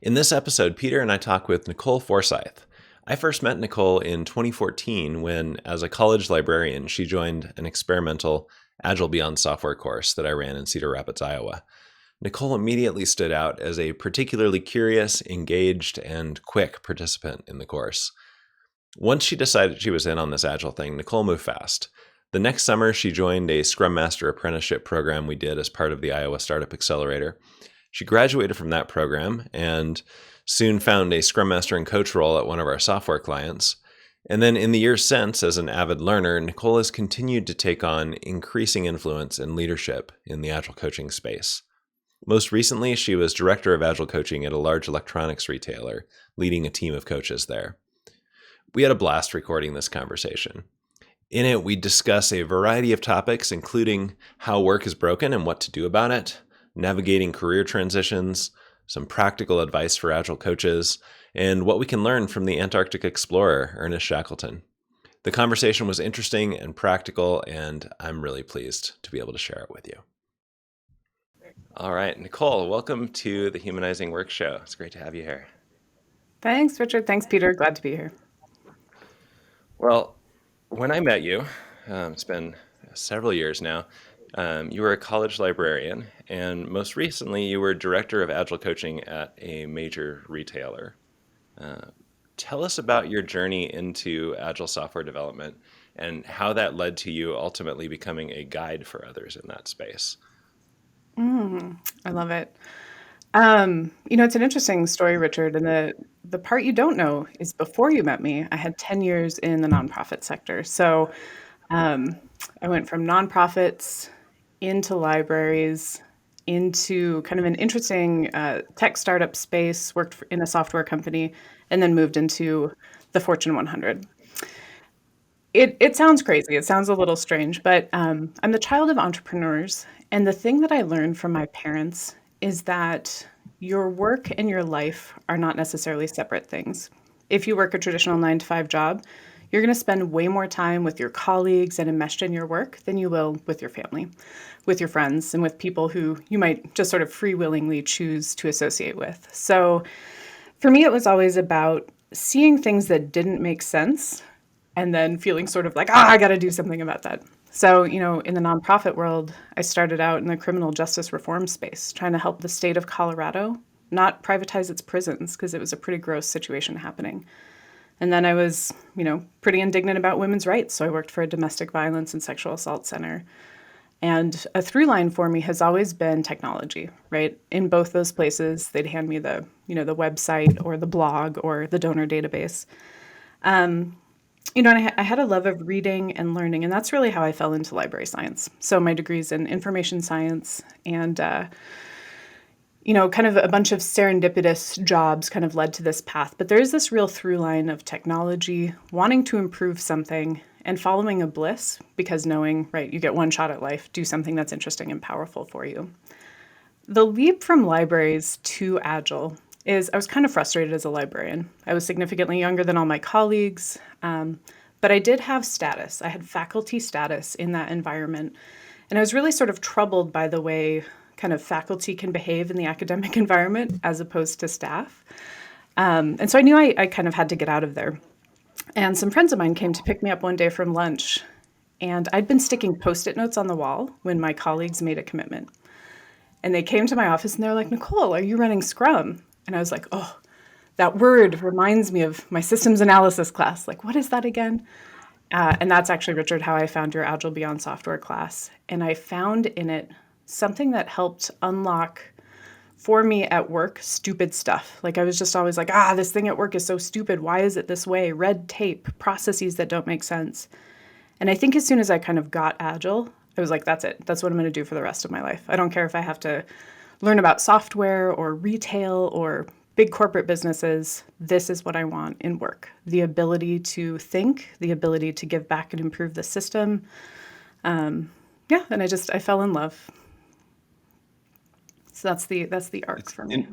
In this episode, Peter and I talk with Nicole Forsythe. I first met Nicole in 2014 when, as a college librarian, she joined an experimental Agile Beyond Software course that I ran in Cedar Rapids, Iowa. Nicole immediately stood out as a particularly curious, engaged, and quick participant in the course. Once she decided she was in on this Agile thing, Nicole moved fast. The next summer, she joined a Scrum Master apprenticeship program we did as part of the Iowa Startup Accelerator. She graduated from that program and soon found a Scrum Master and coach role at one of our software clients. And then in the years since, as an avid learner, Nicole has continued to take on increasing influence and leadership in the Agile coaching space. Most recently, she was director of Agile coaching at a large electronics retailer, leading a team of coaches there. We had a blast recording this conversation. In it, we discuss a variety of topics, including how work is broken and what to do about it, navigating career transitions, some practical advice for Agile coaches, and what we can learn from the Antarctic explorer, Ernest Shackleton. The conversation was interesting and practical, and I'm really pleased to be able to share it with you. All right, Nicole, welcome to the Humanizing Work show. It's great to have you here. Thanks, Richard. Thanks, Peter. Glad to be here. Well, when I met you, it's been several years now, you were a college librarian, and most recently you were director of Agile coaching at a major retailer. Tell us about your journey into Agile software development and how that led to you ultimately becoming a guide for others in that space. I love it. It's an interesting story, Richard. And the part you don't know is before you met me, I had 10 years in the nonprofit sector. So I went from nonprofits into libraries, into kind of an interesting tech startup space, worked in a software company, and then moved into the Fortune 100. It sounds crazy. It sounds a little strange, but I'm the child of entrepreneurs. And the thing that I learned from my parents is that your work and your life are not necessarily separate things. If you work a traditional 9 to 5 job, you're going to spend way more time with your colleagues and enmeshed in your work than you will with your family, with your friends, and with people who you might just sort of free willingly choose to associate with. So for me, it was always about seeing things that didn't make sense and then feeling sort of like, I got to do something about that. So, in the nonprofit world, I started out in the criminal justice reform space, trying to help the state of Colorado not privatize its prisons because it was a pretty gross situation happening. And then I was, pretty indignant about women's rights. So I worked for a domestic violence and sexual assault center. And a through line for me has always been technology, right? In both those places, they'd hand me the website or the blog or the donor database. And I had a love of reading and learning, and that's really how I fell into library science. So my degree's in information science and, kind of a bunch of serendipitous jobs kind of led to this path. But there is this real through line of technology, wanting to improve something and following a bliss because knowing, right, you get one shot at life, do something that's interesting and powerful for you. The leap from libraries to Agile is I was kind of frustrated as a librarian. I was significantly younger than all my colleagues, but I did have status. I had faculty status in that environment. And I was really sort of troubled by the way kind of faculty can behave in the academic environment as opposed to staff. And so I knew I kind of had to get out of there. And some friends of mine came to pick me up one day from lunch. And I'd been sticking Post-it notes on the wall when my colleagues made a commitment. And they came to my office and they were like, Nicole, are you running Scrum? And I was like, oh, that word reminds me of my systems analysis class. Like, what is that again? And that's actually, Richard, how I found your Agile Beyond Software class. And I found in it something that helped unlock for me at work stupid stuff. Like I was just always like, this thing at work is so stupid. Why is it this way? Red tape, processes that don't make sense. And I think as soon as I kind of got Agile, I was like, that's it. That's what I'm going to do for the rest of my life. I don't care if I have to learn about software or retail or big corporate businesses. This is what I want in work. The ability to think, the ability to give back and improve the system. And I fell in love. So that's the arc for me.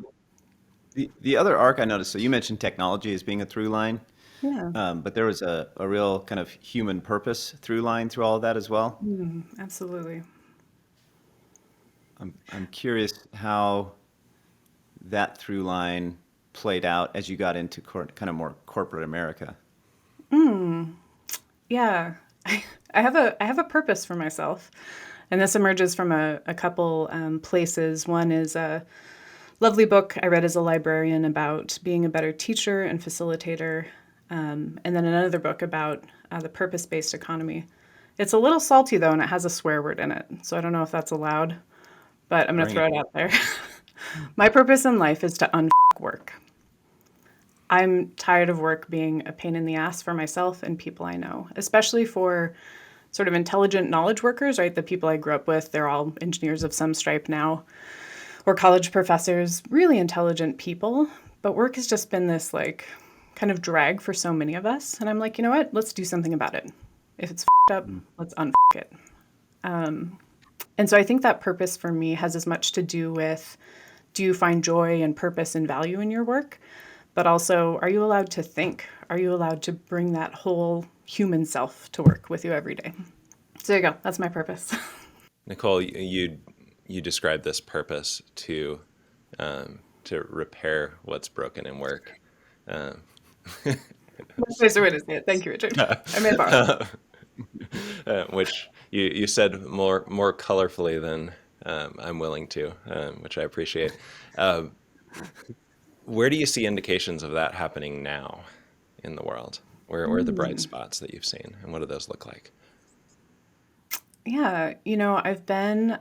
The other arc I noticed, so you mentioned technology as being a through line, Yeah, but there was a real kind of human purpose through line through all of that as well. absolutely. I'm curious how that through line played out as you got into kind of more corporate America? Yeah, I have a purpose for myself, and this emerges from a couple places. One is a lovely book I read as a librarian about being a better teacher and facilitator, and then another book about the purpose-based economy. It's a little salty though, and it has a swear word in it, so I don't know if that's allowed, but I'm going to Bring throw it. it out there. My purpose in life is to work. I'm tired of work being a pain in the ass for myself and people I know, especially for sort of intelligent knowledge workers, right? The people I grew up with, they're all engineers of some stripe now, or college professors, really intelligent people. But work has just been this like kind of drag for so many of us. And I'm like, you know what? Let's do something about it. If it's up, let's it. And so I think that purpose for me has as much to do with, do you find joy and purpose and value in your work? But also, are you allowed to think? Are you allowed to bring that whole human self to work with you every day? So there you go. That's my purpose. Nicole, you described this purpose to repair what's broken in work. Um, That's a nicer way to say it. Thank you, Richard. I may borrow. which you said more colorfully than I'm willing to, which I appreciate. Um, where do you see indications of that happening now in the world? Where are the bright spots that you've seen, and what do those look like? Yeah, I've been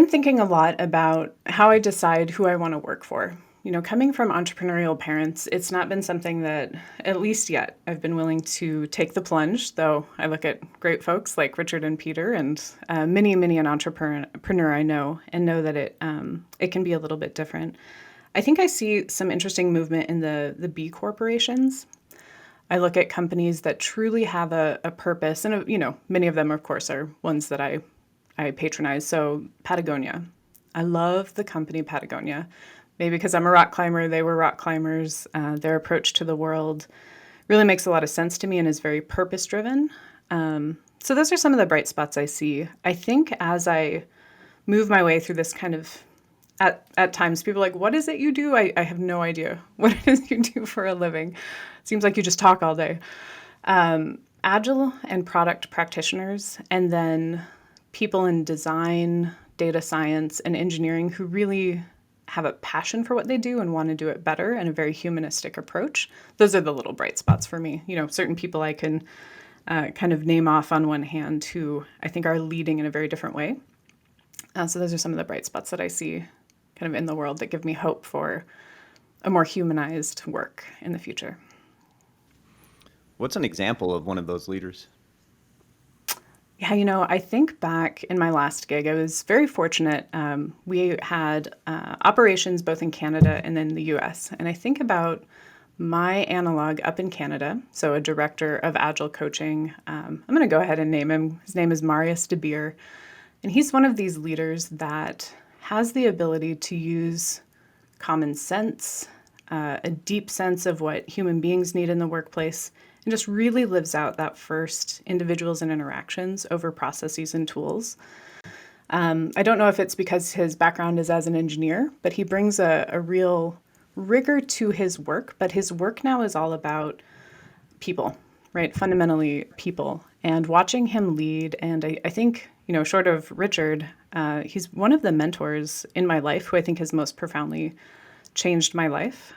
thinking a lot about how I decide who I want to work for. Coming from entrepreneurial parents, it's not been something that, at least yet, I've been willing to take the plunge, though I look at great folks like Richard and Peter and many an entrepreneur I know that it can be a little bit different. I think I see some interesting movement in the B corporations. I look at companies that truly have a purpose, and many of them, of course, are ones that I patronize. So Patagonia, I love the company Patagonia. Maybe because I'm a rock climber, they were rock climbers. Their approach to the world really makes a lot of sense to me and is very purpose driven. So those are some of the bright spots I see. I think as I move my way through this kind of at times people are like, what is it you do? I have no idea what it is you do for a living. Seems like you just talk all day. Agile and product practitioners, and then people in design, data science, and engineering who really have a passion for what they do and want to do it better and a very humanistic approach. Those are the little bright spots for me. Certain people I can kind of name off on one hand who I think are leading in a very different way. So those are some of the bright spots that I see kind of in the world that give me hope for a more humanized work in the future. What's an example of one of those leaders? Yeah, I think back in my last gig, I was very fortunate. We had operations both in Canada and then the US. And I think about my analog up in Canada, so a director of Agile coaching. I'm going to go ahead and name him. His name is Marius de Beer. And he's one of these leaders that has the ability to use common sense, a deep sense of what human beings need in the workplace, and just really lives out that first individuals and interactions over processes and tools. I don't know if it's because his background is as an engineer, but he brings a real rigor to his work. But his work now is all about people, right? Fundamentally people. And watching him lead, and I think, short of Richard, he's one of the mentors in my life who I think has most profoundly changed my life.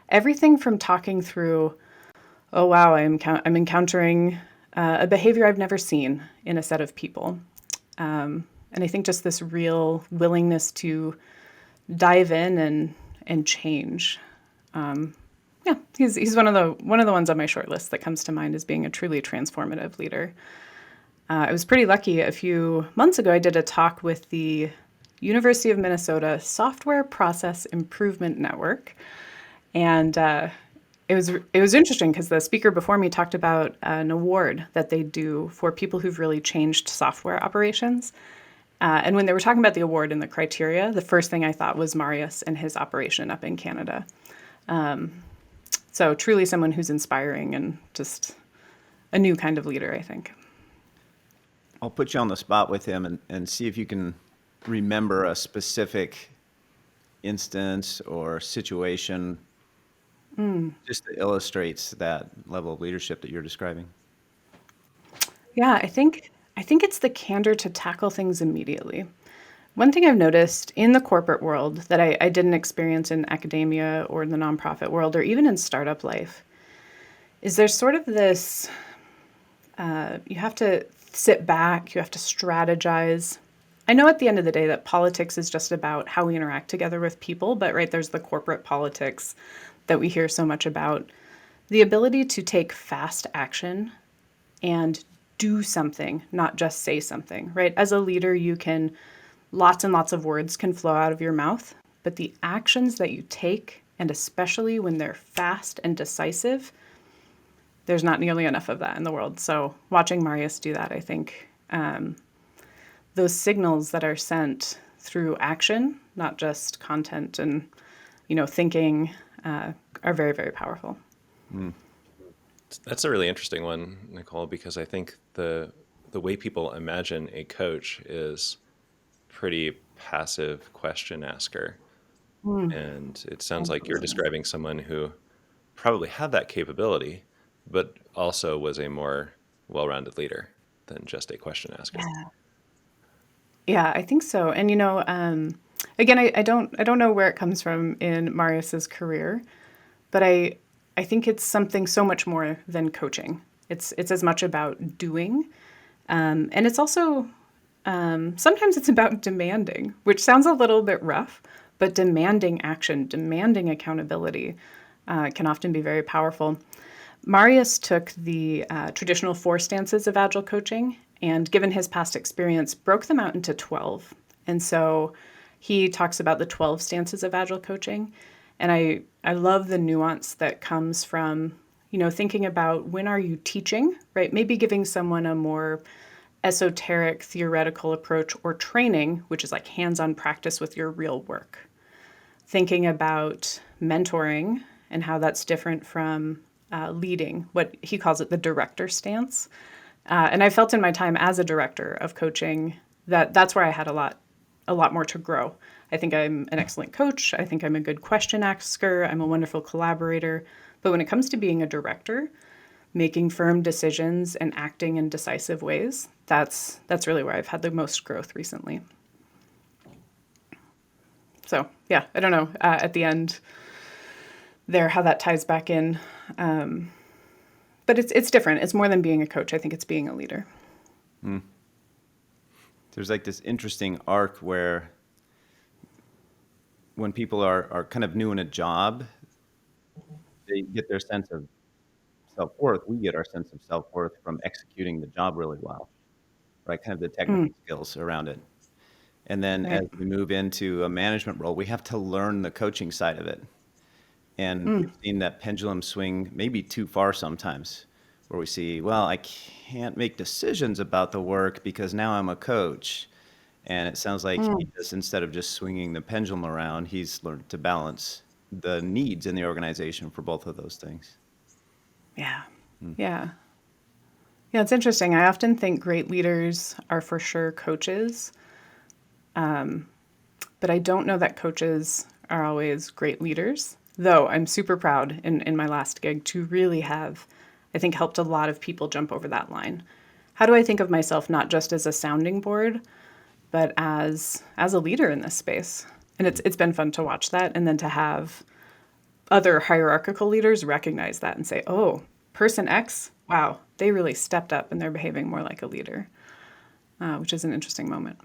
Everything from talking through, oh wow, I'm encountering a behavior I've never seen in a set of people. And I think just this real willingness to dive in and change. Yeah, he's one of the ones on my short list that comes to mind as being a truly transformative leader. I was pretty lucky. A few months ago, I did a talk with the University of Minnesota Software Process Improvement Network, and it was interesting because the speaker before me talked about an award that they do for people who've really changed software operations. And when they were talking about the award and the criteria, the first thing I thought was Marius and his operation up in Canada. So truly someone who's inspiring and just a new kind of leader, I think. I'll put you on the spot with him and see if you can remember a specific instance or situation just illustrates that level of leadership that you're describing? Yeah, I think it's the candor to tackle things immediately. One thing I've noticed in the corporate world that I didn't experience in academia or in the nonprofit world or even in startup life is there's sort of this you have to sit back, you have to strategize. I know at the end of the day that politics is just about how we interact together with people, but right, there's the corporate politics that we hear so much about. The ability to take fast action and do something, not just say something, right? As a leader, you can, lots and lots of words can flow out of your mouth, but the actions that you take, and especially when they're fast and decisive, there's not nearly enough of that in the world. So watching Marius do that, I think those signals that are sent through action, not just content and thinking, are very, very powerful. That's a really interesting one, Nicole, because I think the way people imagine a coach is pretty passive question asker. And it sounds like you're Absolutely. describing someone who probably had that capability, but also was a more well-rounded leader than just a question asker. Yeah. Yeah, I think so. And again, I don't know where it comes from in Marius's career, but I think it's something so much more than coaching. It's as much about doing, and it's also sometimes it's about demanding, which sounds a little bit rough, but demanding action, demanding accountability can often be very powerful. Marius took the traditional four stances of Agile coaching and, given his past experience, broke them out into 12. And so he talks about the 12 stances of Agile coaching. And I love the nuance that comes from, thinking about when are you teaching, right? Maybe giving someone a more esoteric theoretical approach or training, which is like hands-on practice with your real work. Thinking about mentoring and how that's different from leading, what he calls it the director stance. And I felt in my time as a director of coaching that that's where I had a lot more to grow. I think I'm an excellent coach. I think I'm a good question asker. I'm a wonderful collaborator. But when it comes to being a director, making firm decisions and acting in decisive ways, that's really where I've had the most growth recently. So yeah, I don't know at the end there how that ties back in, but it's different. It's more than being a coach. I think it's being a leader. There's like this interesting arc where when people are kind of new in a job, they get their sense of self-worth. We get our sense of self-worth from executing the job really well, right? Kind of the technical skills around it. And then as Right. we move into a management role, we have to learn the coaching side of it. And we've seen that pendulum swing maybe too far sometimes, where we see, well, I can't make decisions about the work because now I'm a coach. And it sounds like he just, instead of just swinging the pendulum around, he's learned to balance the needs in the organization for both of those things. Yeah. Yeah. Yeah, it's interesting. I often think great leaders are for sure coaches, but I don't know that coaches are always great leaders. Though I'm super proud in my last gig to really have, I think, helped a lot of people jump over that line. How do I think of myself not just as a sounding board, but as a leader in this space? And it's been fun to watch that, and then to have other hierarchical leaders recognize that and say, "Oh, person X, wow, they really stepped up and they're behaving more like a leader," which is an interesting moment.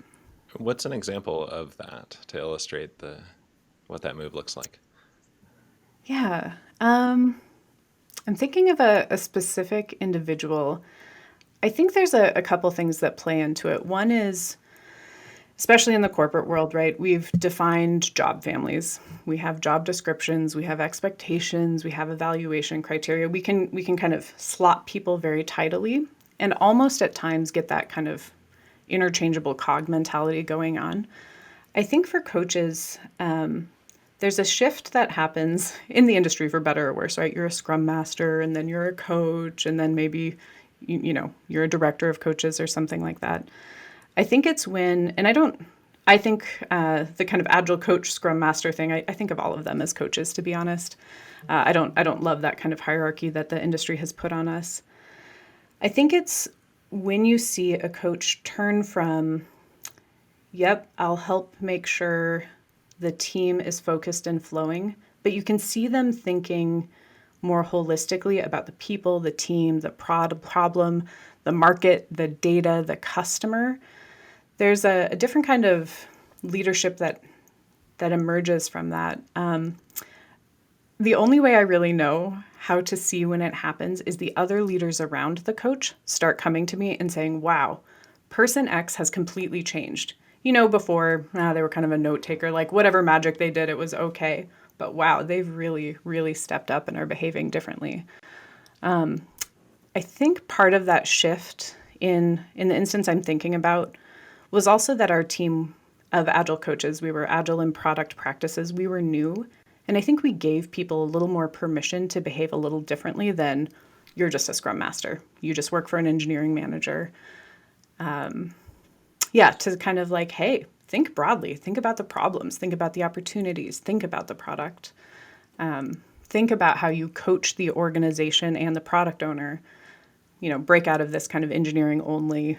What's an example of that to illustrate what that move looks like? Yeah. I'm thinking of a specific individual. I think there's a couple things that play into it. One is, especially in the corporate world, right? We've defined job families. We have job descriptions, we have expectations, we have evaluation criteria. We can kind of slot people very tidily and almost at times get that kind of interchangeable cog mentality going on. I think for coaches, there's a shift that happens in the industry for better or worse, right? You're a Scrum Master and then you're a coach and then maybe you're a director of coaches or something like that. I think it's when, and I think the kind of agile coach, Scrum Master thing, I think of all of them as coaches, to be honest. I don't love that kind of hierarchy that the industry has put on us. I think it's when you see a coach turn from, yep, I'll help make sure the team is focused and flowing, but you can see them thinking more holistically about the people, the team, the problem, the market, the data, the customer. There's a different kind of leadership that emerges from that. The only way I really know how to see when it happens is the other leaders around the coach start coming to me and saying, wow, person X has completely changed. Before they were kind of a note taker, like whatever magic they did, it was okay. But wow, they've really, really stepped up and are behaving differently. I think part of that shift in the instance I'm thinking about was also that our team of Agile coaches, we were Agile in product practices, we were new. And I think we gave people a little more permission to behave a little differently than you're just a Scrum Master. You just work for an engineering manager. To kind of like, hey, think broadly, think about the problems, think about the opportunities, think about the product, think about how you coach the organization and the product owner, break out of this kind of engineering only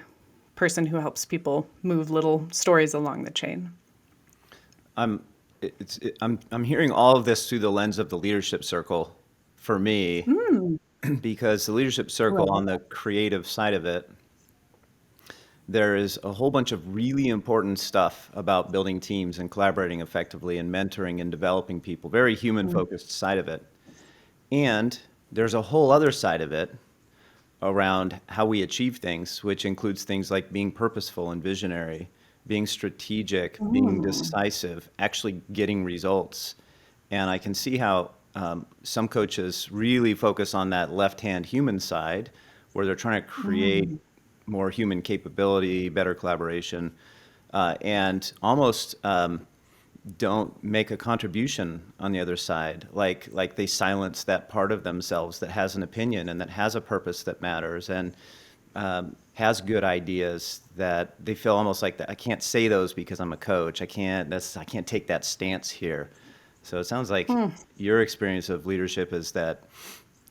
person who helps people move little stories along the chain. I'm hearing all of this through the lens of the leadership circle for me, because the leadership circle on the creative side of it, there is a whole bunch of really important stuff about building teams and collaborating effectively and mentoring and developing people, very human-focused side of it. And there's a whole other side of it around how we achieve things, which includes things like being purposeful and visionary, being strategic, being decisive, actually getting results. And I can see how some coaches really focus on that left-hand human side, where they're trying to create more human capability, better collaboration, and almost don't make a contribution on the other side. Like they silence that part of themselves that has an opinion and that has a purpose that matters and has good ideas that they feel almost like that. I can't say those because I'm a coach. I can't take that stance here. So it sounds like your experience of leadership is that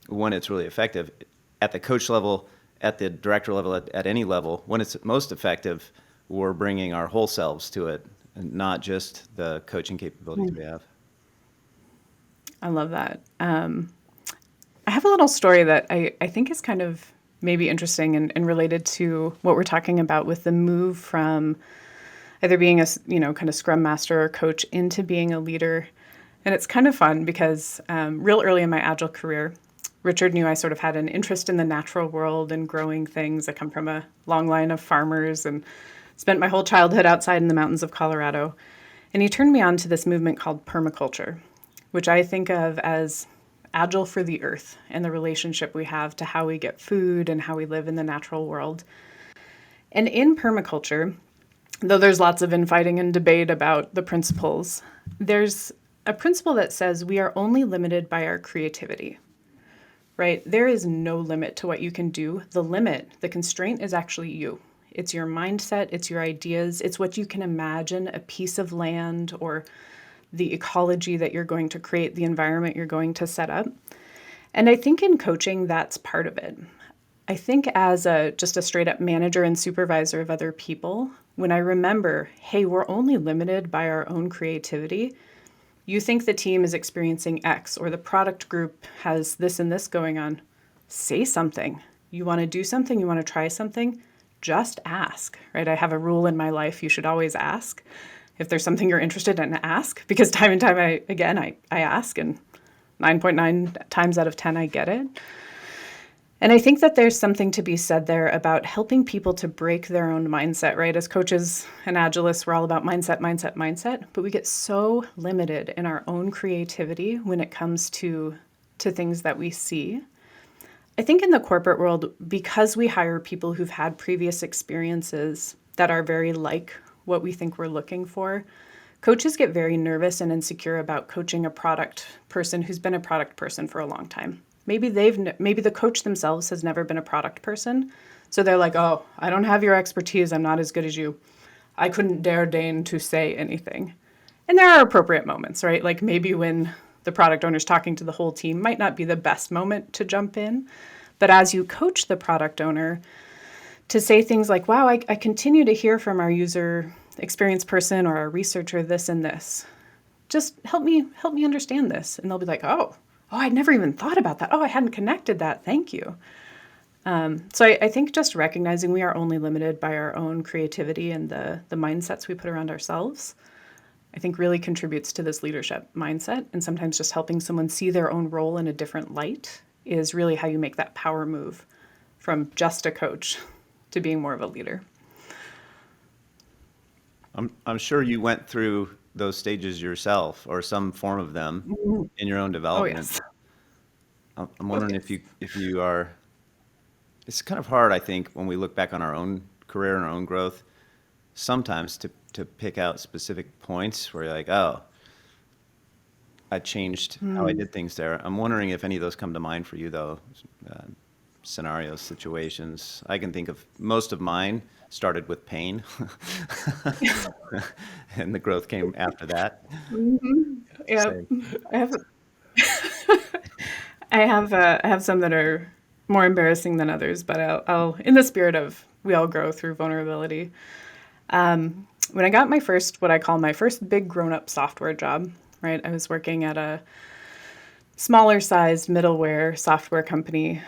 when it's really effective at the coach level, at the director level, at any level, when it's most effective, we're bringing our whole selves to it, and not just the coaching capabilities we have. I love that. I have a little story that I think is kind of maybe interesting and related to what we're talking about with the move from either being a kind of Scrum Master or coach into being a leader. And it's kind of fun because real early in my Agile career, Richard knew I sort of had an interest in the natural world and growing things. I come from a long line of farmers and spent my whole childhood outside in the mountains of Colorado. And he turned me on to this movement called permaculture, which I think of as Agile for the earth and the relationship we have to how we get food and how we live in the natural world. And in permaculture, though there's lots of infighting and debate about the principles, there's a principle that says we are only limited by our creativity. Right? There is no limit to what you can do. The limit, the constraint is actually you. It's your mindset, it's your ideas, it's what you can imagine, a piece of land or the ecology that you're going to create, the environment you're going to set up. And I think in coaching, that's part of it. I think as just a straight up manager and supervisor of other people, when I remember, hey, we're only limited by our own creativity. You think the team is experiencing X or the product group has this and this going on. Say something. You want to do something? You want to try something? Just ask, right? I have a rule in my life. You should always ask. If there's something you're interested in, ask. Because time and time I ask, and 9.9 times out of 10, I get it. And I think that there's something to be said there about helping people to break their own mindset, right? As coaches and agilists, we're all about mindset, but we get so limited in our own creativity when it comes to things that we see. I think in the corporate world, because we hire people who've had previous experiences that are very like what we think we're looking for, coaches get very nervous and insecure about coaching a product person who's been a product person for a long time. Maybe the coach themselves has never been a product person. So they're like, oh, I don't have your expertise. I'm not as good as you. I couldn't dare deign to say anything. And there are appropriate moments, right? Like maybe when the product owner's talking to the whole team might not be the best moment to jump in. But as you coach the product owner to say things like, wow, I continue to hear from our user experience person or our researcher this and this. Just help me understand this. And they'll be like, oh, I'd never even thought about that. Oh, I hadn't connected that. Thank you. So I think just recognizing we are only limited by our own creativity and the mindsets we put around ourselves, I think really contributes to this leadership mindset. And sometimes just helping someone see their own role in a different light is really how you make that power move from just a coach to being more of a leader. I'm sure you went through those stages yourself or some form of them in your own Oh, development. yes. I'm wondering if you are. It's kind of hard, I think, when we look back on our own career and our own growth, sometimes to pick out specific points where you're like, oh, I changed how I did things there. I'm wondering if any of those come to mind for you, though. Scenarios, situations. I can think of most of mine started with pain, and the growth came after that. Yeah, Same. I have I have some that are more embarrassing than others, but I'll in the spirit of we all grow through vulnerability. When I got what I call my first big grown-up software job, right? I was working at a smaller sized middleware software company,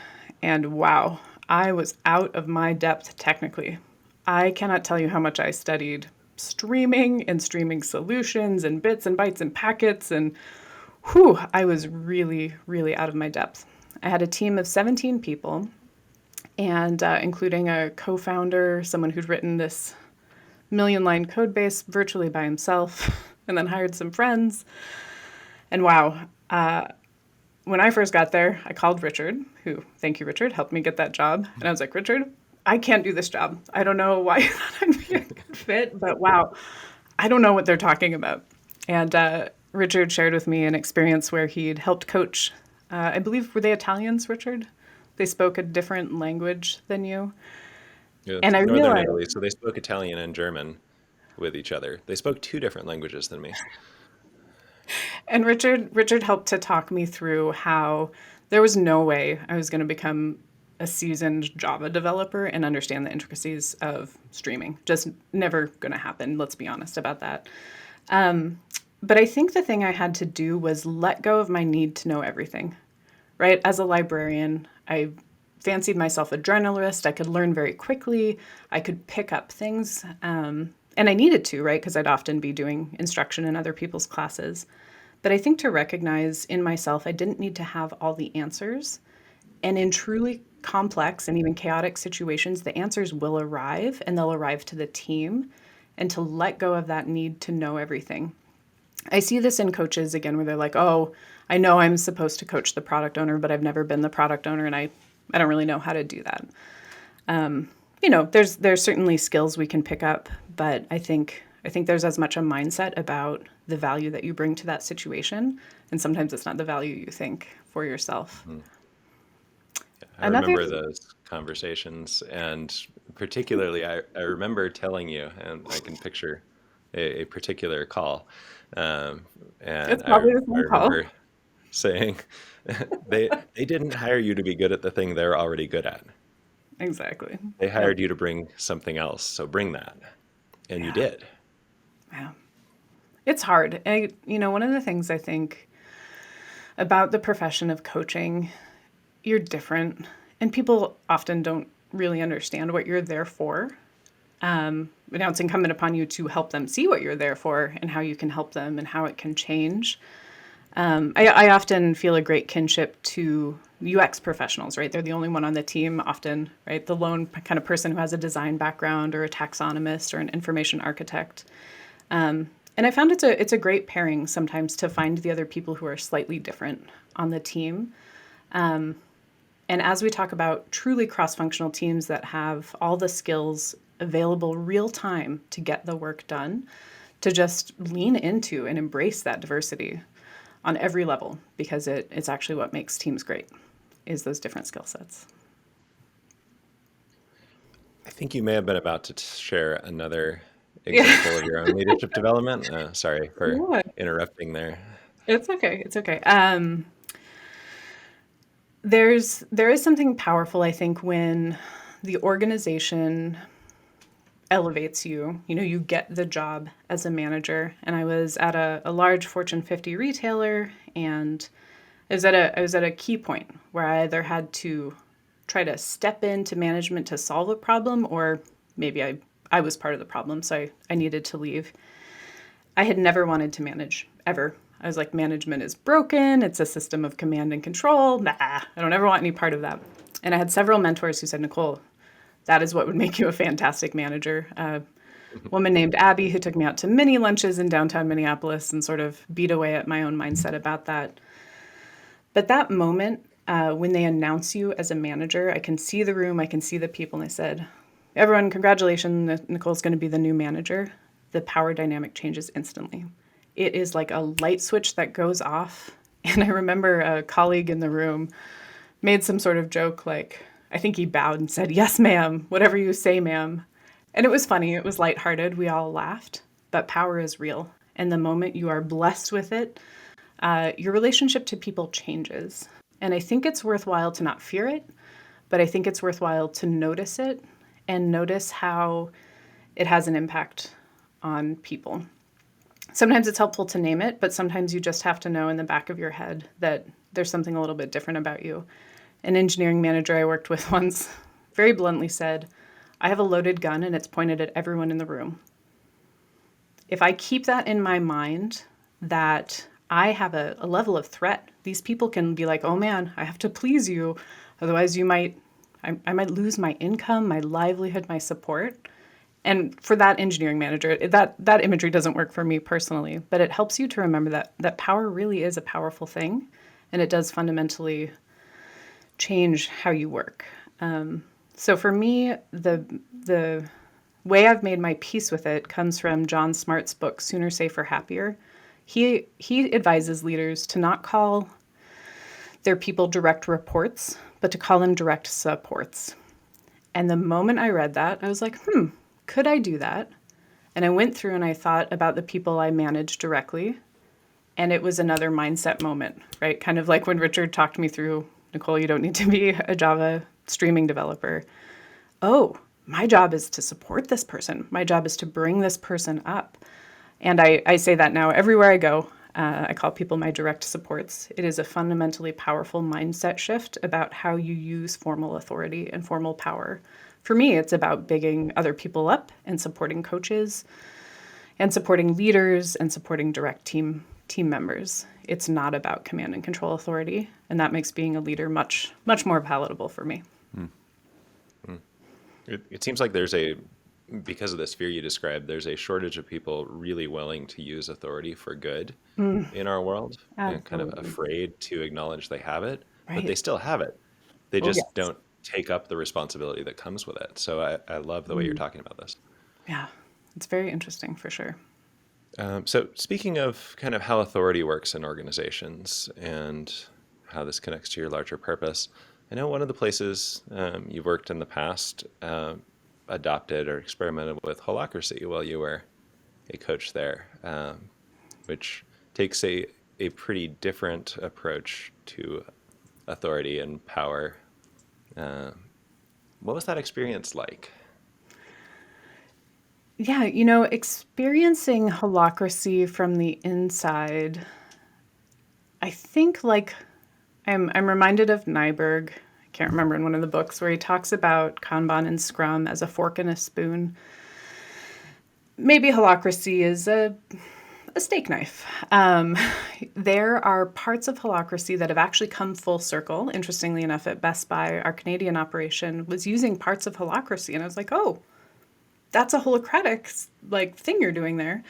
and wow, I was out of my depth technically. I cannot tell you how much I studied streaming and streaming solutions and bits and bytes and packets, and whew, I was really, really out of my depth. I had a team of 17 people, and including a co-founder, someone who'd written this million-line code base virtually by himself, and then hired some friends. And wow, when I first got there, I called Richard, who, thank you, Richard, helped me get that job. And I was like, Richard, I can't do this job. I don't know why you thought I'd be a good fit, but wow, I don't know what they're talking about. And Richard shared with me an experience where he'd helped coach, I believe, were they Italians, Richard? They spoke a different language than you. Yeah, And I Northern realized, Italy, so they spoke Italian and German with each other. They spoke two different languages than me. and Richard helped to talk me through how there was no way I was going to become a seasoned Java developer and understand the intricacies of streaming. Just never going to happen. Let's be honest about that. But I think the thing I had to do was let go of my need to know everything, right? As a librarian, I fancied myself a journalist. I could learn very quickly. I could pick up things. And I needed to, right? Because I'd often be doing instruction in other people's classes. But I think to recognize in myself, I didn't need to have all the answers. And in truly complex and even chaotic situations, the answers will arrive and they'll arrive to the team. And to let go of that need to know everything. I see this in coaches again, where they're like, oh, I know I'm supposed to coach the product owner, but I've never been the product owner and I don't really know how to do that. There's certainly skills we can pick up, but I think there's as much a mindset about the value that you bring to that situation. And sometimes it's not the value you think for yourself. I Another, remember those conversations, and particularly, I remember telling you, and I can picture a particular call, and it's probably the I same call. remember saying, they didn't hire you to be good at the thing they're already good at. Exactly. They Yep. hired you to bring something else, so bring that, and you Yeah. did. Yeah. It's hard. One of the things I think about the profession of coaching, you're different, and people often don't really understand what you're there for. But now it's incumbent upon you to help them see what you're there for and how you can help them and how it can change. I often feel a great kinship to UX professionals, right? They're the only one on the team often, right? The lone kind of person who has a design background or a taxonomist or an information architect. And I found it's a great pairing sometimes to find the other people who are slightly different on the team. And as we talk about truly cross-functional teams that have all the skills available real time to get the work done, to just lean into and embrace that diversity on every level, because it's actually what makes teams great, is those different skill sets. I think you may have been about to share another Yeah. example of your own leadership development? Sorry for Yeah. interrupting there. It's okay. It's okay. There is something powerful, I think, when the organization elevates you. You know, you get the job as a manager. And I was at a large Fortune 50 retailer, and I was at a key point where I either had to try to step into management to solve a problem, or maybe I was part of the problem, so I needed to leave. I had never wanted to manage, ever. I was like, management is broken. It's a system of command and control. Nah, I don't ever want any part of that. And I had several mentors who said, Nicole, that is what would make you a fantastic manager. A woman named Abby who took me out to mini lunches in downtown Minneapolis and sort of beat away at my own mindset about that. But that moment, when they announce you as a manager, I can see the room, I can see the people, and I said, everyone, congratulations, Nicole's going to be the new manager. The power dynamic changes instantly. It is like a light switch that goes off. And I remember a colleague in the room made some sort of joke, like, I think he bowed and said, yes, ma'am, whatever you say, ma'am. And it was funny, it was lighthearted, we all laughed, but power is real. And the moment you are blessed with it, your relationship to people changes. And I think it's worthwhile to not fear it, but I think it's worthwhile to notice it and notice how it has an impact on people. Sometimes it's helpful to name it, but sometimes you just have to know in the back of your head that there's something a little bit different about you. An engineering manager I worked with once very bluntly said, I have a loaded gun and it's pointed at everyone in the room. If I keep that in my mind, that I have a level of threat, these people can be like, oh man, I have to please you. Otherwise I might lose my income, my livelihood, my support. And for that engineering manager, that imagery doesn't work for me personally, but it helps you to remember that power really is a powerful thing, and it does fundamentally change how you work. So for me, the way I've made my peace with it comes from John Smart's book, Sooner, Safer, Happier. He advises leaders to not call their people direct reports, but to call them direct supports. And the moment I read that, I was like, could I do that? And I went through and I thought about the people I manage directly. And it was another mindset moment, right? Kind of like when Richard talked me through, Nicole, you don't need to be a Java streaming developer. Oh, my job is to support this person. My job is to bring this person up. And I say that now everywhere I go. I call people my direct supports. It is a fundamentally powerful mindset shift about how you use formal authority and formal power. For me, it's about bigging other people up and supporting coaches and supporting leaders and supporting direct team members. It's not about command and control authority, and that makes being a leader much, much more palatable for me. It seems like because of this fear you described, there's a shortage of people really willing to use authority for good in our world, and kind of Absolutely. afraid to acknowledge they have it, but they Right. still have it. They Oh, just yes. don't take up the responsibility that comes with it. So I love the way you're talking about this. Yeah, it's very interesting for sure. So speaking of kind of how authority works in organizations and how this connects to your larger purpose, I know one of the places you've worked in the past adopted or experimented with holacracy while you were a coach there, which takes a pretty different approach to authority and power. What was that experience like? Yeah, experiencing holacracy from the inside, I think like I'm reminded of Nyberg. I can't remember in one of the books where he talks about Kanban and Scrum as a fork and a spoon. Maybe holacracy is a steak knife. There are parts of holacracy that have actually come full circle. Interestingly enough, at Best Buy, our Canadian operation was using parts of holacracy, and I was like, oh, that's a holocratic like thing you're doing there.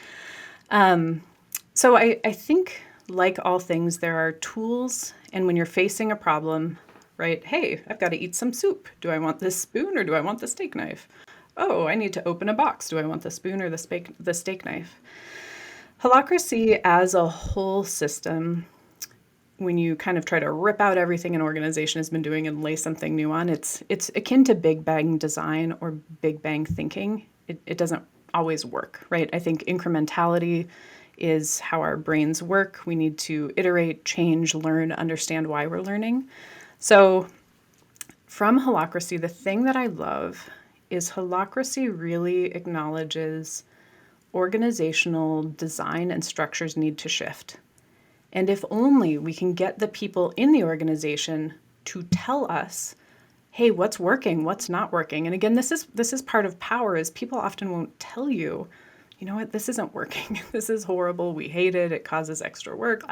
So I think, like all things, there are tools, and when you're facing a problem, right? Hey, I've got to eat some soup. Do I want this spoon or do I want the steak knife? Oh, I need to open a box. Do I want the spoon or the steak knife? Holacracy as a whole system, when you kind of try to rip out everything an organization has been doing and lay something new on, it's akin to Big Bang design or Big Bang thinking. It doesn't always work, right? I think incrementality is how our brains work. We need to iterate, change, learn, understand why we're learning. So from Holocracy, the thing that I love is Holocracy really acknowledges organizational design and structures need to shift. And if only we can get the people in the organization to tell us, hey, what's working, what's not working. And again, this is part of power is people often won't tell you, you know what, this isn't working. This is horrible. We hate it. It causes extra work.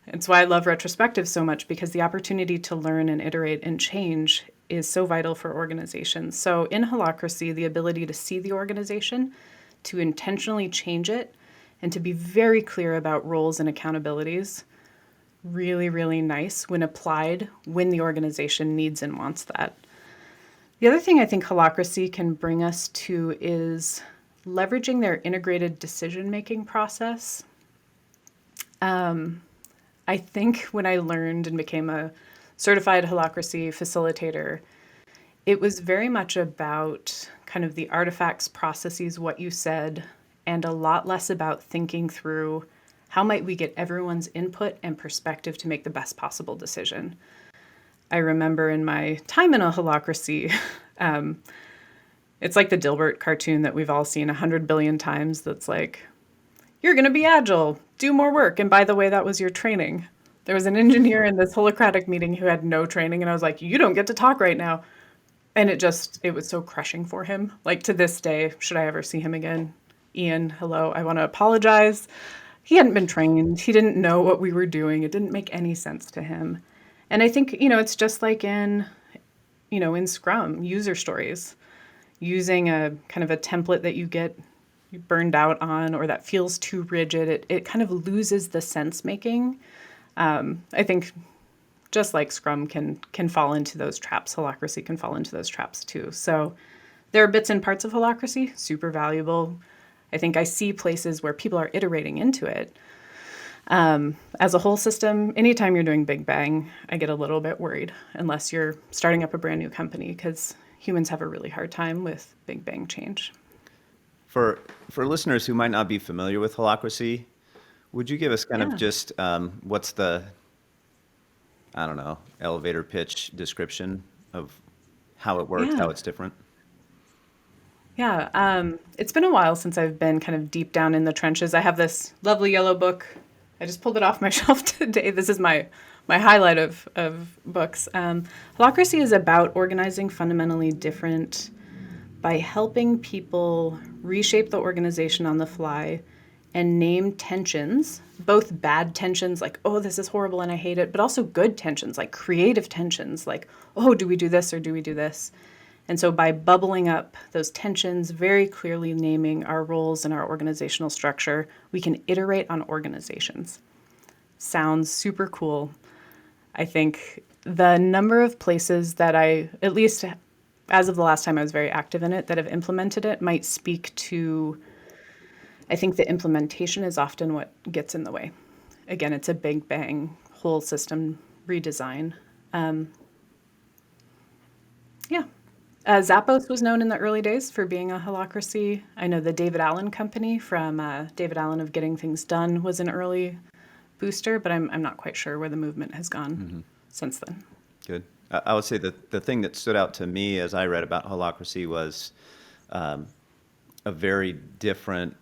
It's why I love retrospective so much, because the opportunity to learn and iterate and change is so vital for organizations. So in Holocracy, the ability to see the organization, to intentionally change it, and to be very clear about roles and accountabilities, really, really nice when applied, when the organization needs and wants that. The other thing I think Holocracy can bring us to is leveraging their integrated decision-making process. I think when I learned and became a certified Holocracy facilitator, it was very much about kind of the artifacts, processes, what you said, and a lot less about thinking through how might we get everyone's input and perspective to make the best possible decision. I remember in my time in a Holocracy, it's like the Dilbert cartoon that we've all seen 100 billion times that's like, you're going to be agile, do more work. And by the way, that was your training. There was an engineer in this Holocratic meeting who had no training. And I was like, you don't get to talk right now. And it was so crushing for him. Like to this day, should I ever see him again? Ian, hello, I want to apologize. He hadn't been trained. He didn't know what we were doing. It didn't make any sense to him. And I think, it's just like in Scrum, user stories, using a kind of a template that you get burned out on or that feels too rigid, it kind of loses the sense making. I think just like Scrum can fall into those traps, Holocracy can fall into those traps too. So there are bits and parts of Holocracy, super valuable. I think I see places where people are iterating into it. As a whole system, anytime you're doing Big Bang, I get a little bit worried unless you're starting up a brand new company, because humans have a really hard time with Big Bang change. For listeners who might not be familiar with Holocracy, would you give us kind of just what's the, I don't know, elevator pitch description of how it works, how it's different? Yeah, it's been a while since I've been kind of deep down in the trenches. I have this lovely yellow book. I just pulled it off my shelf today. This is my highlight of books. Holocracy is about organizing fundamentally different by helping people reshape the organization on the fly and name tensions, both bad tensions like, oh, this is horrible and I hate it, but also good tensions, like creative tensions, like, oh, do we do this or do we do this? And so by bubbling up those tensions, very clearly naming our roles and our organizational structure, we can iterate on organizations. Sounds super cool. I think the number of places that at least as of the last time I was very active in it, that have implemented it might speak to, I think the implementation is often what gets in the way. Again, it's a big bang, whole system redesign. Zappos was known in the early days for being a Holocracy. I know the David Allen company from David Allen of Getting Things Done was an early booster, but I'm not quite sure where the movement has gone since then. Good. I would say that the thing that stood out to me as I read about Holocracy was a very different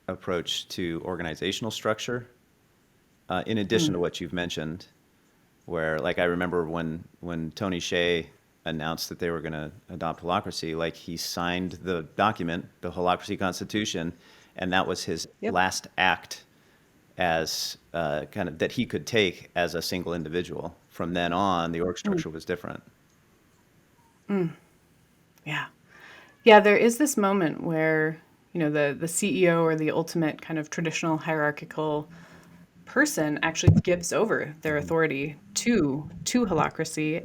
approach to organizational structure, in addition to what you've mentioned, where, like, I remember when Tony Hsieh announced that they were going to adopt Holocracy, like, he signed the document, the Holocracy Constitution, and that was his last act as kind of that he could take as a single individual. From then on, the org structure was different. Yeah. Yeah, there is this moment where, the CEO or the ultimate kind of traditional hierarchical person actually gives over their authority to Holocracy.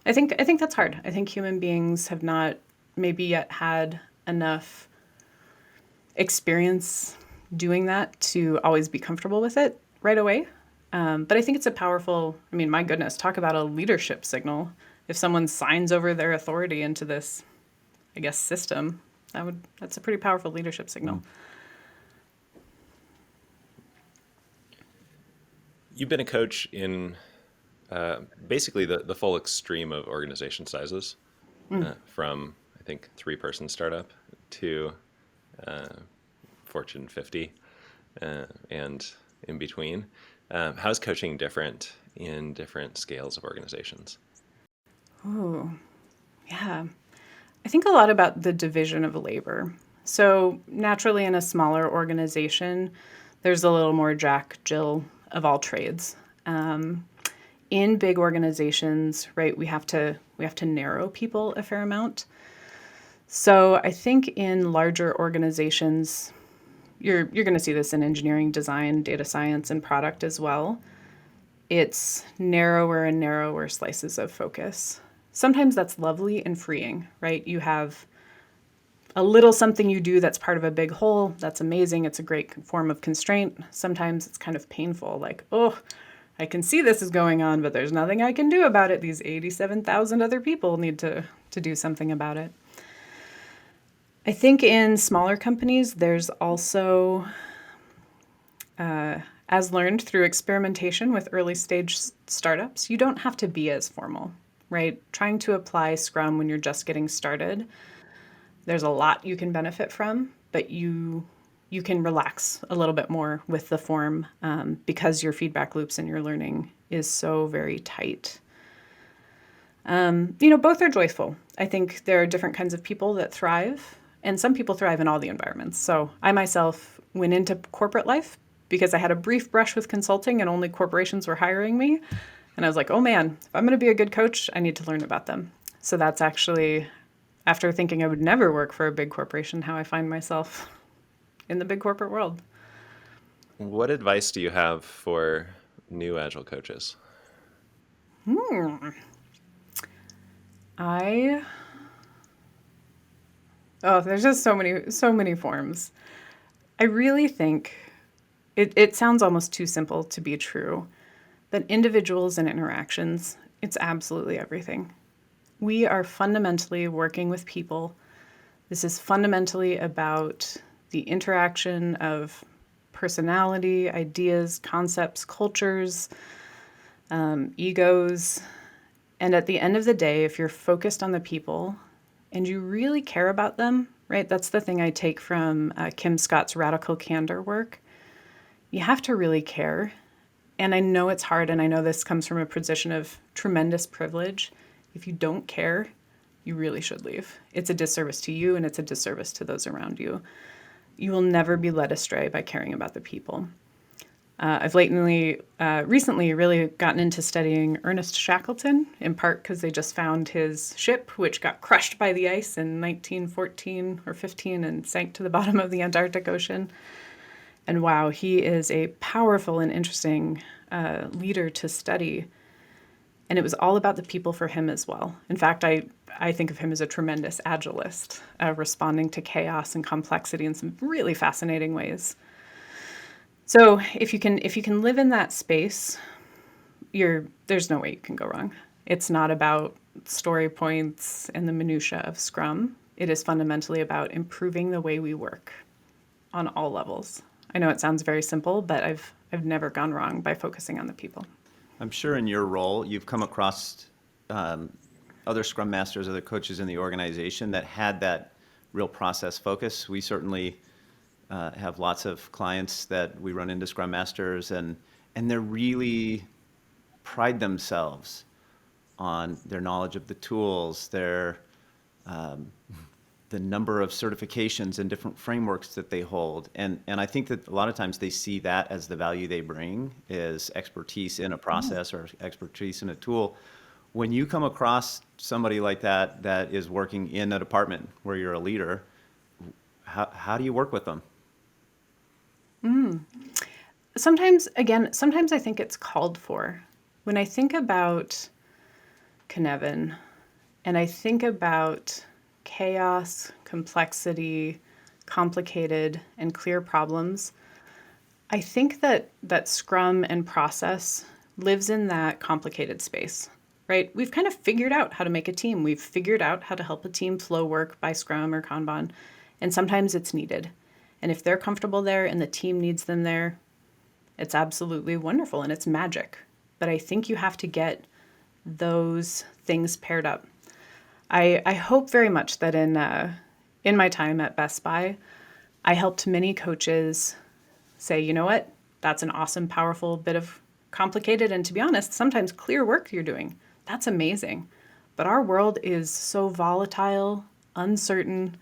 I think that's hard. I think human beings have not maybe yet had enough experience doing that to always be comfortable with it right away. But I think it's a powerful, my goodness, talk about a leadership signal. If someone signs over their authority into this, I guess, system, That's a pretty powerful leadership signal. You've been a coach in basically the full extreme of organization sizes, from I think 3-person startup to Fortune 50 and in between. How's coaching different in different scales of organizations? Oh, yeah. I think a lot about the division of labor. So naturally, in a smaller organization, there's a little more Jack, Jill of all trades. In big organizations, right, we have to narrow people a fair amount. So I think in larger organizations, you're going to see this in engineering, design, data science, and product as well. It's narrower and narrower slices of focus. Sometimes that's lovely and freeing, right? You have a little something you do that's part of a big whole. That's amazing. It's a great form of constraint. Sometimes it's kind of painful, like, oh, I can see this is going on, but there's nothing I can do about it. These 87,000 other people need to do something about it. I think in smaller companies, there's also, as learned through experimentation with early stage startups, you don't have to be as formal, right? Trying to apply Scrum when you're just getting started, there's a lot you can benefit from, but you can relax a little bit more with the form because your feedback loops and your learning is so very tight. Both are joyful. I think there are different kinds of people that thrive, and some people thrive in all the environments. So I myself went into corporate life because I had a brief brush with consulting and only corporations were hiring me. And I was like, oh man, if I'm going to be a good coach, I need to learn about them. So that's actually, after thinking I would never work for a big corporation, how I find myself in the big corporate world. What advice do you have for new Agile coaches? There's just so many forms. I really think it sounds almost too simple to be true, but individuals and interactions, it's absolutely everything. We are fundamentally working with people. This is fundamentally about the interaction of personality, ideas, concepts, cultures, egos. And at the end of the day, if you're focused on the people and you really care about them, right? That's the thing I take from Kim Scott's radical candor work. You have to really care. And I know it's hard, and I know this comes from a position of tremendous privilege. If you don't care, you really should leave. It's a disservice to you, and it's a disservice to those around you. You will never be led astray by caring about the people. I've recently really gotten into studying Ernest Shackleton, in part because they just found his ship, which got crushed by the ice in 1914 or 15 and sank to the bottom of the Antarctic Ocean. And wow, he is a powerful and interesting leader to study. And it was all about the people for him as well. In fact, I think of him as a tremendous agilist, responding to chaos and complexity in some really fascinating ways. So if you can live in that space, there's no way you can go wrong. It's not about story points and the minutia of Scrum. It is fundamentally about improving the way we work on all levels. I know it sounds very simple, but I've never gone wrong by focusing on the people. I'm sure in your role, you've come across other Scrum Masters, other coaches in the organization that had that real process focus. We certainly have lots of clients that we run into Scrum Masters, and they really pride themselves on their knowledge of the tools, their the number of certifications and different frameworks that they hold. And I think that a lot of times they see that as the value they bring is expertise in a process or expertise in a tool. When you come across somebody like that that is working in a department where you're a leader, how do you work with them? Sometimes I think it's called for. When I think about Cynefin and I think about chaos, complexity, complicated, and clear problems, I think that Scrum and process lives in that complicated space, right? We've kind of figured out how to make a team. We've figured out how to help a team flow work by Scrum or Kanban. And sometimes it's needed. And if they're comfortable there and the team needs them there, it's absolutely wonderful and it's magic. But I think you have to get those things paired up. I hope very much that in my time at Best Buy, I helped many coaches say, you know what, that's an awesome, powerful bit of complicated and, to be honest, sometimes clear work you're doing. That's amazing. But our world is so volatile, uncertain,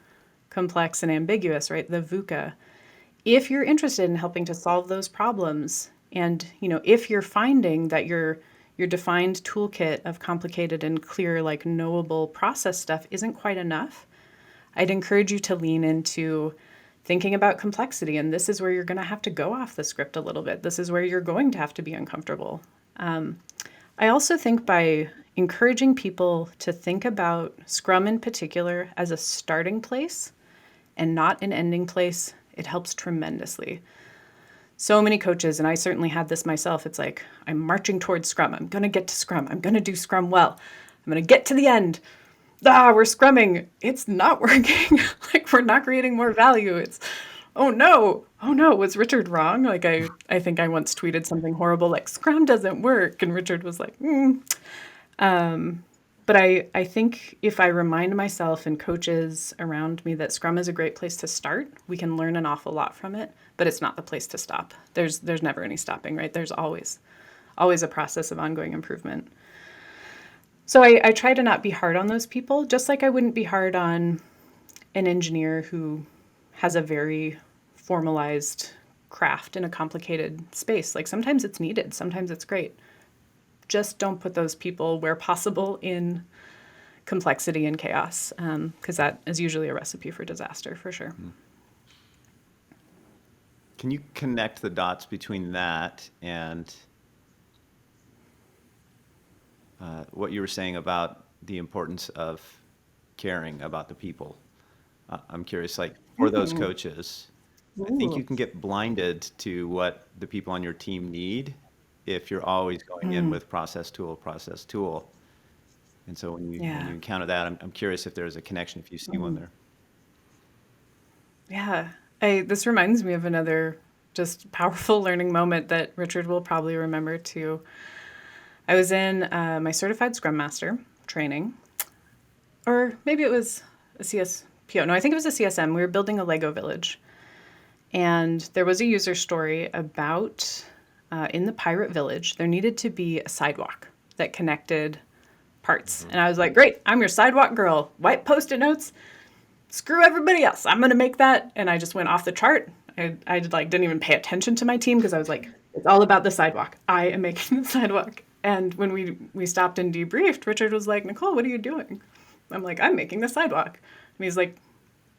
complex, and ambiguous, right? The VUCA. If you're interested in helping to solve those problems, and if you're finding that your defined toolkit of complicated and clear, like knowable process stuff isn't quite enough, I'd encourage you to lean into thinking about complexity. And this is where you're going to have to go off the script a little bit. This is where you're going to have to be uncomfortable. I also think by encouraging people to think about Scrum in particular as a starting place and not an ending place, it helps tremendously. So many coaches, and I certainly had this myself, it's like, I'm marching towards Scrum. I'm going to get to Scrum. I'm going to do Scrum well. I'm going to get to the end. We're scrumming. It's not working. Like, we're not creating more value. It's, oh no, was Richard wrong? Like, I think I once tweeted something horrible like, Scrum doesn't work. And Richard was like, But I think if I remind myself and coaches around me that Scrum is a great place to start, we can learn an awful lot from it, but it's not the place to stop. There's never any stopping, right? There's always a process of ongoing improvement. So I try to not be hard on those people, just like I wouldn't be hard on an engineer who has a very formalized craft in a complicated space. Like, sometimes it's needed, sometimes it's great. Just don't put those people where possible in complexity and chaos, because that is usually a recipe for disaster, for sure. Can you connect the dots between that and what you were saying about the importance of caring about the people? I'm curious, like, for those coaches, I think you can get blinded to what the people on your team need if you're always going in with process tool. And so when you encounter that, I'm curious if there's a connection, if you see one there. Yeah. This reminds me of another just powerful learning moment that Richard will probably remember too. I was in my certified Scrum Master training, or maybe it was a CSPO. No, I think it was a CSM. We were building a Lego village. And there was a user story about in the pirate village, there needed to be a sidewalk that connected parts. And I was like, great, I'm your sidewalk girl. White Post-it notes. Screw everybody else. I'm going to make that. And I just went off the chart. I didn't even pay attention to my team because I was like, it's all about the sidewalk. I am making the sidewalk. And when we stopped and debriefed, Richard was like, Nicole, what are you doing? I'm like, I'm making the sidewalk. And he's like,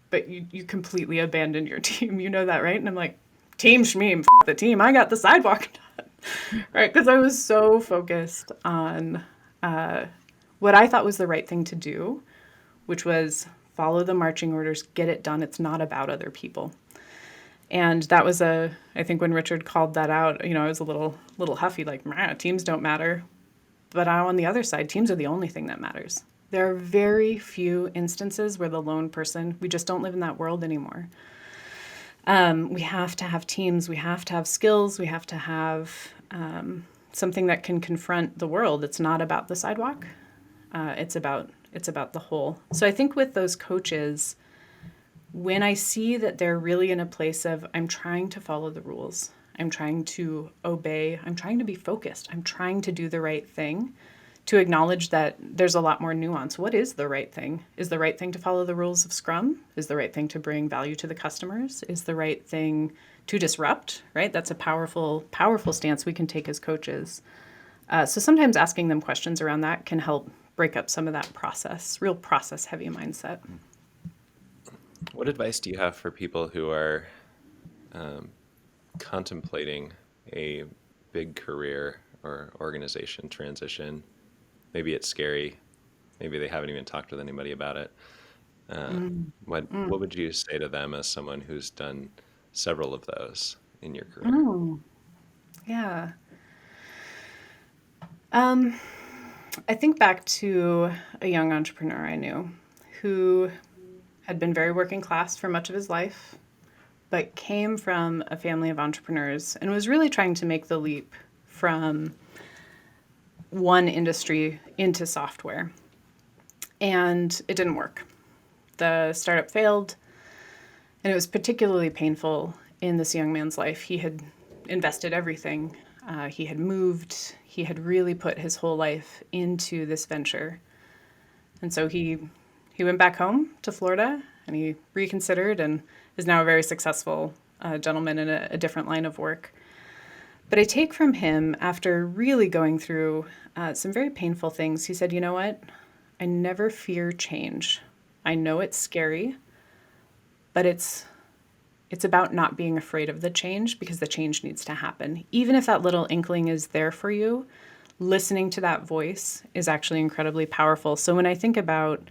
but you completely abandoned your team. You know that, right? And I'm like, team shmeem, f the team. I got the sidewalk done. Right? Because I was so focused on what I thought was the right thing to do, which was follow the marching orders, get it done. It's not about other people. And that was I think when Richard called that out, I was a little huffy, like, teams don't matter. But on the other side, teams are the only thing that matters. There are very few instances where the lone person, we just don't live in that world anymore. We have to have teams, we have to have skills, we have to have something that can confront the world. It's not about the sidewalk. It's about the whole. So I think with those coaches, when I see that they're really in a place of, I'm trying to follow the rules, I'm trying to obey, I'm trying to be focused, I'm trying to do the right thing, to acknowledge that there's a lot more nuance. What is the right thing? Is the right thing to follow the rules of Scrum? Is the right thing to bring value to the customers? Is the right thing to disrupt, right? That's a powerful, powerful stance we can take as coaches. So sometimes asking them questions around that can help break up some of that real process heavy mindset. What advice do you have for people who are contemplating a big career or organization transition? Maybe it's scary. Maybe they haven't even talked with anybody about it. What would you say to them as someone who's done several of those in your career? Yeah. I think back to a young entrepreneur I knew who had been very working class for much of his life, but came from a family of entrepreneurs and was really trying to make the leap from one industry into software. And it didn't work. The startup failed, and it was particularly painful in this young man's life. He had invested everything. He had moved. He had really put his whole life into this venture. And so he went back home to Florida, and he reconsidered and is now a very successful gentleman in a different line of work. But I take from him, after really going through some very painful things, he said, you know what? I never fear change. I know it's scary, but it's about not being afraid of the change, because the change needs to happen. Even if that little inkling is there for you, listening to that voice is actually incredibly powerful. So when I think about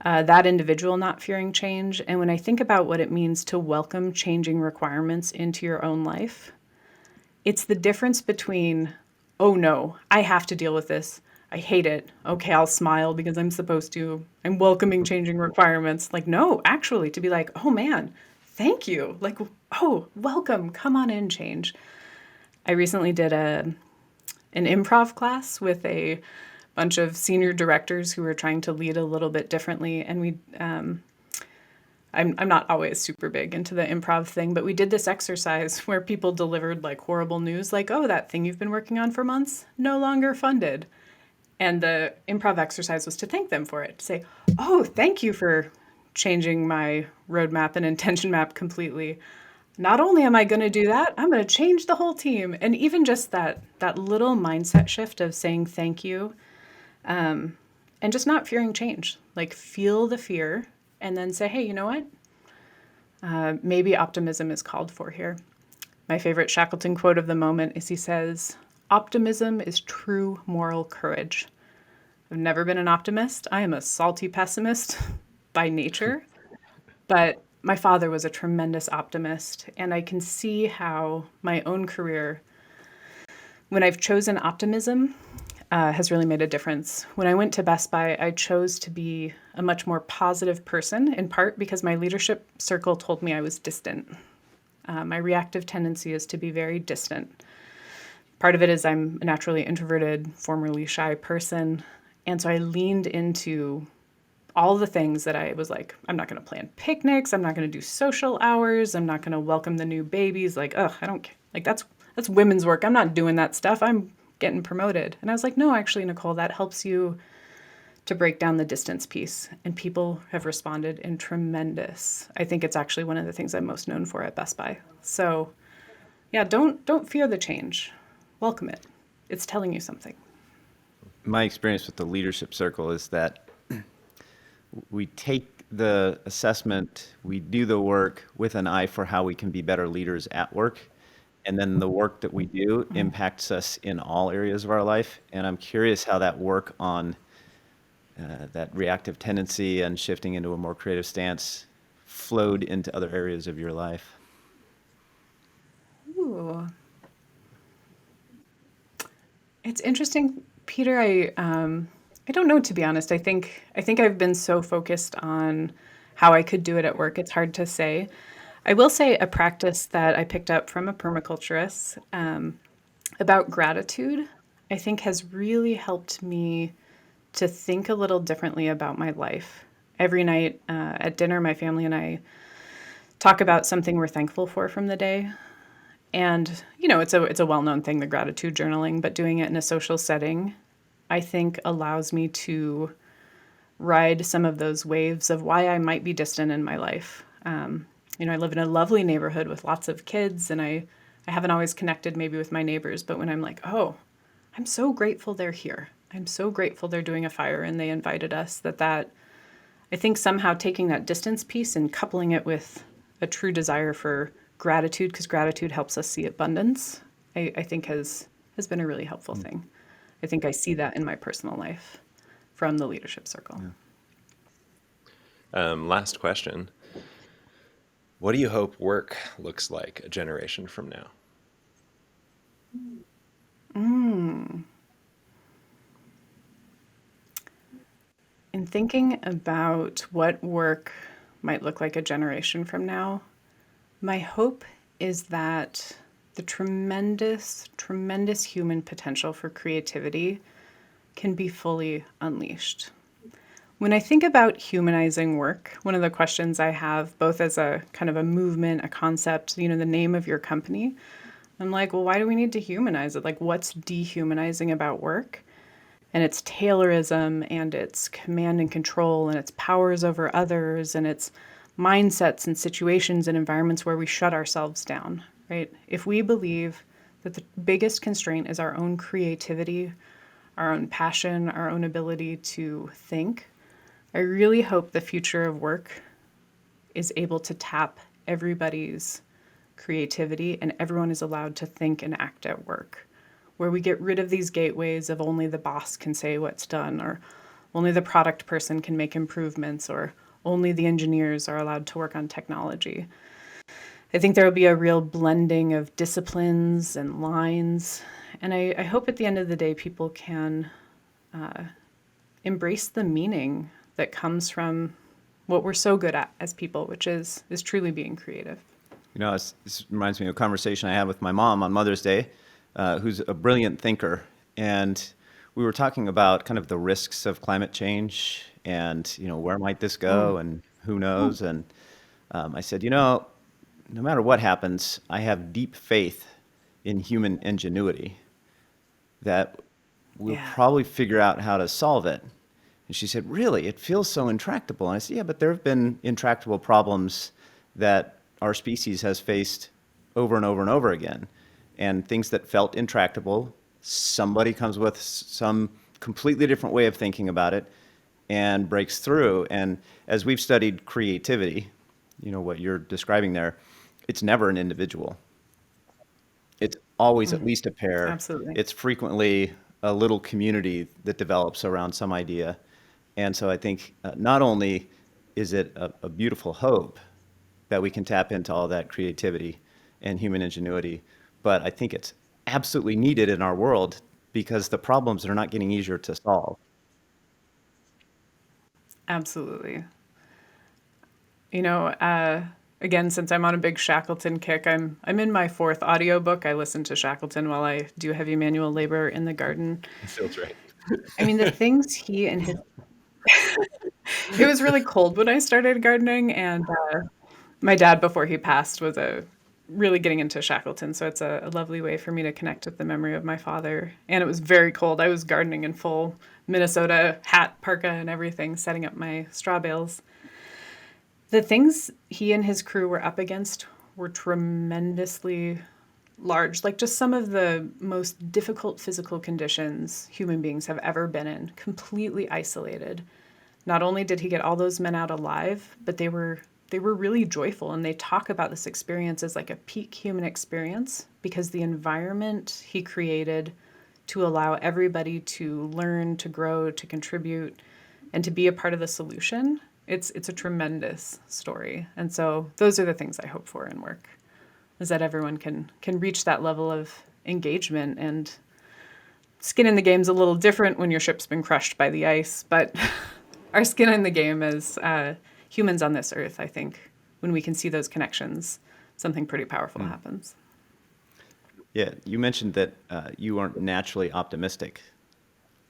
that individual not fearing change, and when I think about what it means to welcome changing requirements into your own life, it's the difference between, oh no, I have to deal with this. I hate it. Okay, I'll smile because I'm supposed to. I'm welcoming changing requirements. Like, no, actually, to be like, oh man, thank you. Like, oh, welcome. Come on in, change. I recently did an improv class with a bunch of senior directors who were trying to lead a little bit differently. And I'm not always super big into the improv thing, but we did this exercise where people delivered like horrible news, like, oh, that thing you've been working on for months, no longer funded. And the improv exercise was to thank them for it, to say, oh, thank you for changing my roadmap and intention map completely. Not only am I going to do that, I'm going to change the whole team. And even just that little mindset shift of saying thank you, and just not fearing change, like feel the fear and then say, hey, you know what? Maybe optimism is called for here. My favorite Shackleton quote of the moment is, he says, optimism is true moral courage. I've never been an optimist. I am a salty pessimist by nature, but my father was a tremendous optimist, and I can see how my own career, when I've chosen optimism, has really made a difference. When I went to Best Buy, I chose to be a much more positive person, in part because my leadership circle told me I was distant. My reactive tendency is to be very distant. Part of it is I'm a naturally introverted, formerly shy person. And so I leaned into all the things that I was like, I'm not going to plan picnics. I'm not going to do social hours. I'm not going to welcome the new babies. Like, ugh, I don't, like, that's women's work. I'm not doing that stuff. I'm getting promoted. And I was like, no, actually, Nicole, that helps you to break down the distance piece. And people have responded in tremendous. I think it's actually one of the things I'm most known for at Best Buy. So yeah, don't fear the change. Welcome it. It's telling you something. My experience with the leadership circle is that we take the assessment, we do the work with an eye for how we can be better leaders at work. And then the work that we do impacts us in all areas of our life. And I'm curious how that work on that reactive tendency and shifting into a more creative stance flowed into other areas of your life. Ooh. It's interesting, Peter. I don't know, to be honest. I think I've been so focused on how I could do it at work. It's hard to say. I will say a practice that I picked up from a permaculturist about gratitude, I think has really helped me to think a little differently about my life. Every night at dinner, my family and I talk about something we're thankful for from the day. And, you know, it's a well-known thing, the gratitude journaling, but doing it in a social setting, I think allows me to ride some of those waves of why I might be distant in my life. You know, I live in a lovely neighborhood with lots of kids, and I haven't always connected maybe with my neighbors, but when I'm like, oh, I'm so grateful they're here. I'm so grateful they're doing a fire and they invited us, that I think somehow taking that distance piece and coupling it with a true desire for gratitude, because gratitude helps us see abundance, I think has been a really helpful thing. I think I see that in my personal life from the leadership circle. Last question. What do you hope work looks like a generation from now? In thinking about what work might look like a generation from now, my hope is that the tremendous, tremendous human potential for creativity can be fully unleashed. When I think about humanizing work, one of the questions I have, both as a kind of a movement, a concept, the name of your company, I'm like, well, why do we need to humanize it? Like, what's dehumanizing about work? And it's Taylorism, and it's command and control, and it's powers over others, and it's mindsets and situations and environments where we shut ourselves down, right? If we believe that the biggest constraint is our own creativity, our own passion, our own ability to think, I really hope the future of work is able to tap everybody's creativity and everyone is allowed to think and act at work, where we get rid of these gateways of only the boss can say what's done, or only the product person can make improvements, or only the engineers are allowed to work on technology. I think there will be a real blending of disciplines and lines. And I hope at the end of the day, people can embrace the meaning that comes from what we're so good at as people, which is truly being creative. This reminds me of a conversation I had with my mom on Mother's Day, who's a brilliant thinker. And we were talking about kind of the risks of climate change and, where might this go and who knows? And I said, no matter what happens, I have deep faith in human ingenuity that we'll probably figure out how to solve it. And she said, really? It feels so intractable. And I said, yeah, but there have been intractable problems that our species has faced over and over and over again. And things that felt intractable, somebody comes with some completely different way of thinking about it and breaks through. And as we've studied creativity, what you're describing there, it's never an individual. It's always at least a pair. Absolutely. It's frequently a little community that develops around some idea. And so I think not only is it a beautiful hope that we can tap into all that creativity and human ingenuity, but I think it's absolutely needed in our world because the problems are not getting easier to solve. Absolutely. Again, since I'm on a big Shackleton kick, I'm in my fourth audiobook. I listen to Shackleton while I do heavy manual labor in the garden. Feels right. I mean, the things he and his it was really cold when I started gardening, and my dad, before he passed, was really getting into Shackleton, so it's a lovely way for me to connect with the memory of my father. And it was very cold. I was gardening in full Minnesota hat, parka, and everything, setting up my straw bales. The things he and his crew were up against were tremendously large, like just some of the most difficult physical conditions human beings have ever been in, completely isolated. Not only did he get all those men out alive, but they were really joyful, and they talk about this experience as like a peak human experience because the environment he created to allow everybody to learn, to grow, to contribute, and to be a part of the solution. It's a tremendous story. And so those are the things I hope for in work, is that everyone can reach that level of engagement. And skin in the game's a little different when your ship's been crushed by the ice, but our skin in the game as humans on this earth, I think, when we can see those connections, something pretty powerful happens. Yeah, you mentioned that you aren't naturally optimistic,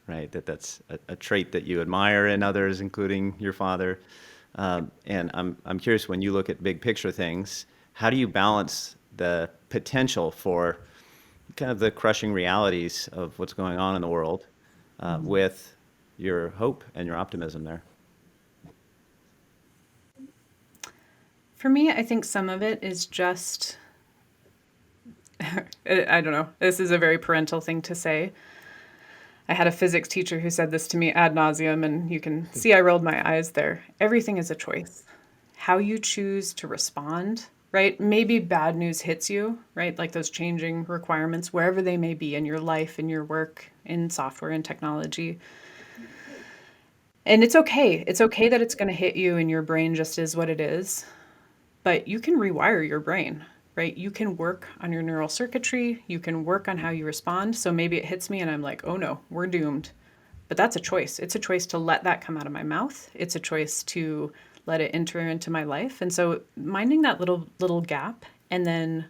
right? That's a trait that you admire in others, including your father. And I'm curious, when you look at big picture things, how do you balance the potential for kind of the crushing realities of what's going on in the world with your hope and your optimism there? For me, I think some of it is just, I don't know, this is a very parental thing to say. I had a physics teacher who said this to me ad nauseum, and you can see I rolled my eyes there. Everything is a choice. How you choose to respond, right? Maybe bad news hits you, right? Like those changing requirements, wherever they may be in your life, in your work, in software and technology. And it's okay. It's okay that it's going to hit you, and your brain just is what it is. But you can rewire your brain, right? You can work on your neural circuitry. You can work on how you respond. So maybe it hits me and I'm like, oh no, we're doomed. But that's a choice. It's a choice to let that come out of my mouth. It's a choice to let it enter into my life. And so minding that little gap and then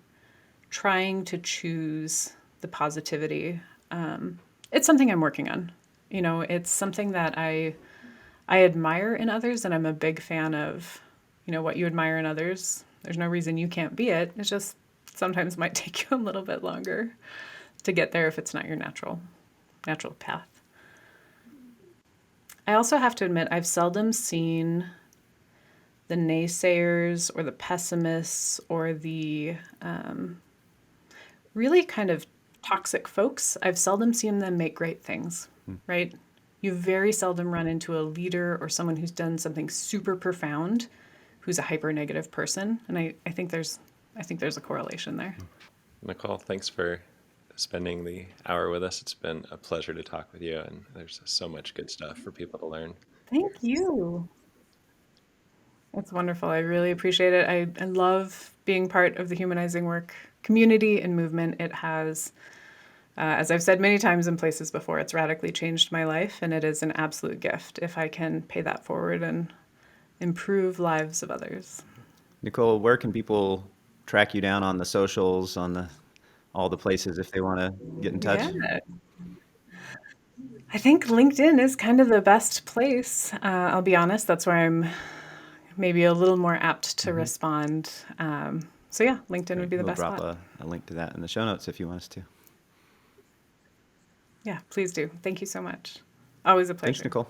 trying to choose the positivity. It's something I'm working on. It's something that I admire in others, and I'm a big fan of, what you admire in others. There's no reason you can't be it. It's just sometimes might take you a little bit longer to get there if it's not your natural path. I also have to admit I've seldom seen the naysayers or the pessimists or the really kind of toxic folks. I've seldom seen them make great things, right? You very seldom run into a leader or someone who's done something super profound who's a hyper negative person. And I think there's a correlation there. Nicole, thanks for spending the hour with us. It's been a pleasure to talk with you, and there's so much good stuff for people to learn. Thank you. It's wonderful. I really appreciate it. I love being part of the Humanizing Work community and movement. It has, as I've said many times in places before, it's radically changed my life, and it is an absolute gift if I can pay that forward and improve lives of others. Nicole, where can people track you down on the socials, on all the places if they want to get in touch? Yeah. I think LinkedIn is kind of the best place. I'll be honest, that's where I'm maybe a little more apt to respond. So yeah, LinkedIn would be the We'll best drop spot. a link to that in the show notes if you want us to. Yeah, please do. Thank you so much. Always a pleasure. Thanks, Nicole.